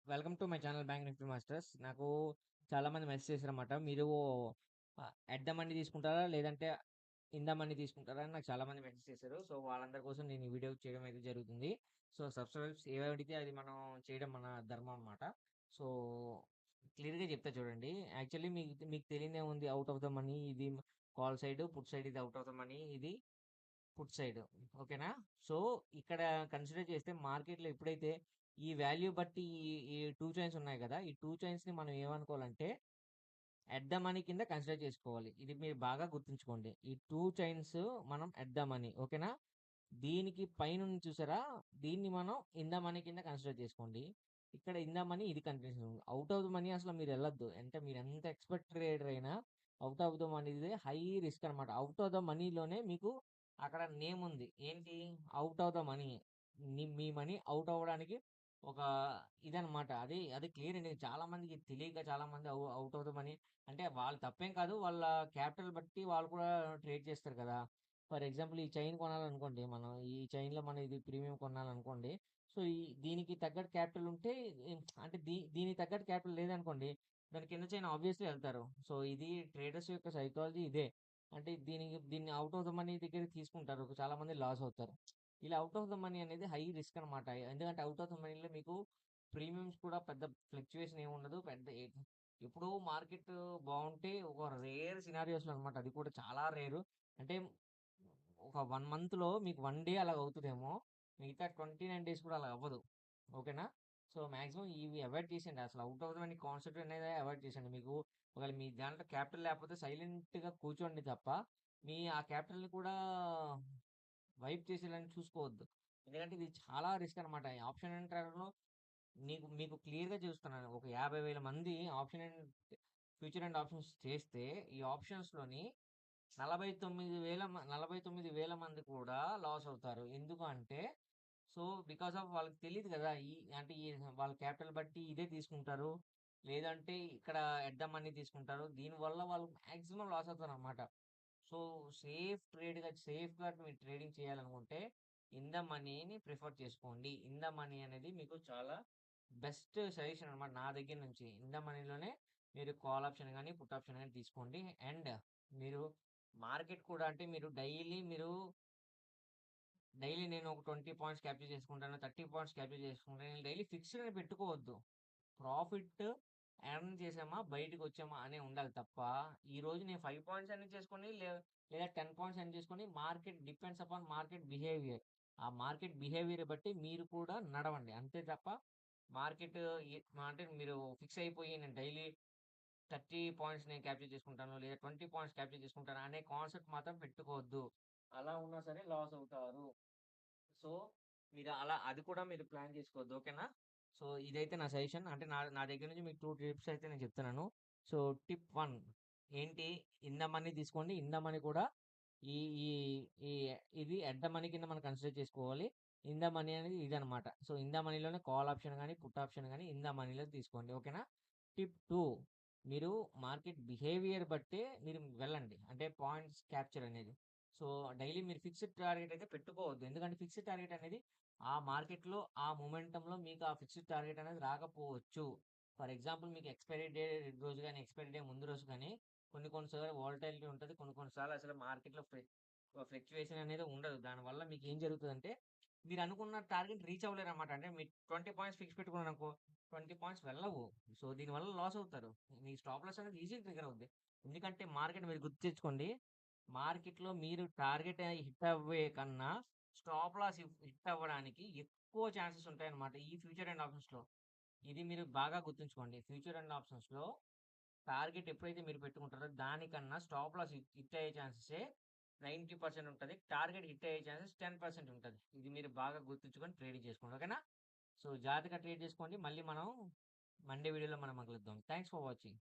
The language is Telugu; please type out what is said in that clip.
Welcome to my channel bank Nifty masters. నాకు చాలామంది మెసేజ్ చేశారన్నమాట. మీరు ఎట్ ద మనీ తీసుకుంటారా? లేదంటే ఇన్ ద మనీ తీసుకుంటారా? అని నాకు చాలామంది మెసేజ్ చేశారు. సో, వాళ్ళందరి కోసం నేను ఈ వీడియో చేయడం అయితే జరుగుతుంది. సో, సబ్స్క్రైబ్స్ ఏవడితే అది మనం చేయడం మన ధర్మం అన్నమాట. సో, క్లియర్‌గా చెప్తా చూడండి. యాక్చువల్లీ మీకు మీకు తెలియనిదేముంది, ఔట్ ఆఫ్ ద మనీ ఇది కాల్ సైడ్, పుట్ సైడ్ ఇది ఔట్ ఆఫ్ ద మనీ, ఇది పుట్ సైడ్. ఓకేనా? సో, ఇక్కడ కన్సిడర్ చేస్తే మార్కెట్‌లో ఎప్పుడైతే ఈ వాల్యూ బట్టి ఈ 2 చైన్స్ ఉన్నాయి కదా! ఈ 2 చైన్స్‌ని మనం ఏమనుకోవాలంటే ఎట్ ద మనీ కింద కన్సిడర్ చేసుకోవాలి. ఇది మీరు బాగా గుర్తుంచుకోండి. ఈ 2 చైన్స్ మనం ఎట్ ద మనీ. ఓకేనా? దీనికి పైనుంది చూసారా? దీన్ని మనం ఇన్ ద మనీ కింద కన్సిడర్ చేసుకోండి. ఇక్కడ ఇన్ ద మనీ ఇది కనిపిస్తుంది. ఔట్ ఆఫ్ ద మనీ అసలు మీరెళ్ళొద్దు. అంటే మీరెంత ఎక్స్‌పర్ట్ ట్రేడర్ అయినా ఔట్ ఆఫ్ ద మనీదే హై రిస్క్ అనమాట. ఔట్ ఆఫ్ ద మనీలోనే మీకు అక్కడ నేమ్ ఉంది. ఏంటి? Out of the money. మీ మనీ ఔట్ అవ్వడానికి ఒక ఇదనమాట. అది క్లియర్ అండి. చాలా మందికి తెలియక చాలా మంది ఔట్ ఆఫ్ ద మనీ అంటే వాళ్ళు తప్పేం కాదు. వాళ్ళ క్యాపిటల్ బట్టి వాళ్ళు కూడా ట్రేడ్ చేస్తారు కదా! ఫర్ ఎగ్జాంపుల్ ఈ చైన్ కొనాలనుకోండి మనం. ఈ చైన్‌లో మనం ఇది ప్రీమియం కొనాలనుకోండి. సో, దీనికి తగ్గట్టు క్యాపిటల్ ఉంటే అంటే దీనికి తగ్గట్టు క్యాపిటల్ లేదనుకోండి. దాని కింద చైన్ ఆబ్వియస్‌లీ ఎళ్తారు. సో, ఇది ట్రేడర్స్ యొక్క సైకాలజీ ఇదే. అంటే దీన్ని ఔట్ ఆఫ్ ద మనీ దగ్గర తీసుకుంటారు. చాలామంది లాస్ అవుతారు. ఇలా ఔట్ ఆఫ్ ద మనీ అనేది హై రిస్క్ అనమాట. ఎందుకంటే ఔట్ ఆఫ్ ద మనీలో మీకు ప్రీమియమ్స్ కూడా పెద్ద ఫ్లక్చుయేషన్ ఏమి ఉండదు. ఎప్పుడో మార్కెట్ బావుంటే ఒక రేర్ సినారియోస్‌లో అనమాట. అది కూడా చాలా రేరు. అంటే ఒక 1 మంత్‌లో మీకు 1 డే అలాగ అవుతదేమో. మిగతా 29 డేస్ కూడా అలా అవ్వదు. ఓకేనా? సో, మాక్సిమం ఇవి అవాయిడ్ చేసేయండి. అసలు out of the money concept అనేది అవాయిడ్ చేసేయండి. మీకు ఒకవేళ మీ దాంట్లో క్యాపిటల్ లేకపోతే సైలెంట్‌గా కూర్చోండి తప్ప, మీ ఆ క్యాపిటల్‌ని కూడా వైప్ చేసేయాలని చూసుకోవద్దు. ఎందుకంటే ఇది చాలా రిస్క్ అనమాట. ఈ ఆప్షన్ అండ్ ట్రేడర్‌లో మీకు క్లియర్‌గా చూస్తున్నాను. ఒక 50,000 మంది option and future and options చేస్తే, ఈ ఆప్షన్స్‌లోని 49,000 మంది కూడా లాస్ అవుతారు. ఎందుకు అంటే, సో, బికాస్ ఆఫ్ వాళ్ళకి తెలీదు కదా! అంటే వాళ్ళ క్యాపిటల్ బట్టి ఇదే తీసుకుంటారు. లేదంటే ఇక్కడ ఎట్ ద మనీ తీసుకుంటారు. దీనివల్ల వాళ్ళు మాక్సిమం లాస్ అవుతారనమాట. సో, సేఫ్‌గా మీరు ట్రేడింగ్ చేయాలనుకుంటే, ఇన్ ద మనీని ప్రిఫర్ చేసుకోండి. ఇన్ ద మనీ అనేది మీకు చాలా బెస్ట్ సజెషన్ అనమాట నా దగ్గర నుంచి. ఇన్ ద మనీలోనే మీరు కాల్ ఆప్షన్ గాని, పుట్ ఆప్షన్ గాని తీసుకోండి. అండ్ మీరు మార్కెట్ కూడా అంటే డైలీ నేను ఒక 20 పాయింట్స్ క్యాప్చర్ చేసుకుంటాను. 30 పాయింట్స్ క్యాప్చర్ చేసుకుంటాను. డైలీ ఫిక్స్డ్ అని పెట్టుకోవద్దు. ప్రాఫిట్ ఎర్న్ చేసామా, బయటికొచ్చామా అనే ఉండాలి తప్ప, ఈరోజు నేను 5 పాయింట్స్ ఎర్న్ చేసుకొని లేదా 10 పాయింట్స్ ఎర్న్ చేసుకొని market depends upon market behaviour. ఆ మార్కెట్ బిహేవియర్ బట్టి మీరు కూడా నడవండి. అంతే తప్ప మార్కెట్ అంటే మీరు ఫిక్స్ అయిపోయి నేను డైలీ 30 పాయింట్స్ నేను క్యాప్చర్ చేసుకుంటాను. లేదా 20 పాయింట్స్ క్యాప్చర్ చేసుకుంటాను అనే కాన్సెప్ట్ మాత్రం పెట్టుకోవద్దు. అలా ఉన్నా సరే లాస్ అవుతారు. సో, మీరు అలా అది కూడా మీరు ప్లాన్ చేసుకోవద్దు. ఓకేనా? సో, ఇదైతే నా సజెషన్. అంటే నా నా దగ్గర నుంచి మీకు 2 టిప్స్ అయితే నేను చెప్తున్నాను. సో, టిప్ 1 ఏంటి? ఇన్ ద మనీ తీసుకోండి. ఇన్ ద మనీ కూడా ఈ ఈ ఈ ఇది ఎట్ ద మనీ కింద మనం కన్సిడర్ చేసుకోవాలి. ఇన్ ద మనీ అనేది ఇదనమాట. సో, ఇన్ ద మనీలోనే కాల్ ఆప్షన్ గాని, పుట్ ఆప్షన్ గాని ఇన్ ద మనీలో తీసుకోండి. ఓకేనా? టిప్ 2 మీరు మార్కెట్ బిహేవియర్ బట్టే మీరు వెళ్ళండి. అంటే పాయింట్స్ క్యాప్చర్ అనేది. సో, డైలీ మీరు ఫిక్స్డ్ టార్గెట్ అయితే పెట్టుకోవద్దు. ఎందుకంటే ఫిక్స్డ్ టార్గెట్ అనేది ఆ మార్కెట్‌లో, ఆ మొమెంటంలో మీకు ఆ ఫిక్స్డ్ టార్గెట్ అనేది రాకపోవచ్చు. ఫర్ ఎగ్జాంపుల్ మీకు ఎక్స్‌పైరీ డే రోజు గాని, ఎక్స్‌పైరీ డే ముందు రోజు గాని కొన్ని సార్లు వోలటాలిటీ ఉంటది. కొన్ని సార్లు అసలు మార్కెట్‌లో ఫ్లక్చుయేషన్ అనేది ఉండదు. దానివల్ల మీకేం జరుగుతదంటే, మీరు అనుకున్న టార్గెట్ రీచ్ అవ్వలేరన్నమాట. అంటే మీరు 20 పాయింట్స్ ఫిక్స్ పెట్టుకున్నారనుకో, 20 పాయింట్స్ వెళ్ళవు. సో, దీనివల్ల లాస్ అవుతారు. మీ స్టాప్ లాస్ అనేది ఈజీగా ట్రిగ్గర్ అవుద్ది. ఎందుకంటే మార్కెట్ మీరు గుర్తుతెచ్చుకోండి. మార్కెట్‌లో మీరు టార్గెట్ హిట్ అవ్వే కన్నా స్టాప్ లాస్ హిట్ అవ్వడానికి ఎక్కువ ఛాన్సెస్ ఉంటాయన్నమాట. ఈ ఫ్యూచర్ అండ్ ఆప్షన్స్‌లో. ఇది మీరు బాగా గుర్తుంచుకోండి. ఫ్యూచర్ అండ్ ఆప్షన్స్‌లో టార్గెట్ ఎప్పుడైతే మీరు పెట్టుకుంటారో దానికన్నా స్టాప్ లాస్ హిట్ అయ్యే ఛాన్సెసే 90% ఉంటది. టార్గెట్ హిట్ అయ్యే ఛాన్సెస్ 10% ఉంటది. ఇది మీరు బాగా గుర్తుంచుకొని ట్రేడింగ్ చేసుకోండి. ఓకేనా? సో, జాగ్రత్తగా ట్రేడ్ చేసుకోండి. మళ్ళీ మనం మండే వీడియోలో మనం కలుద్దాం. Thanks for watching.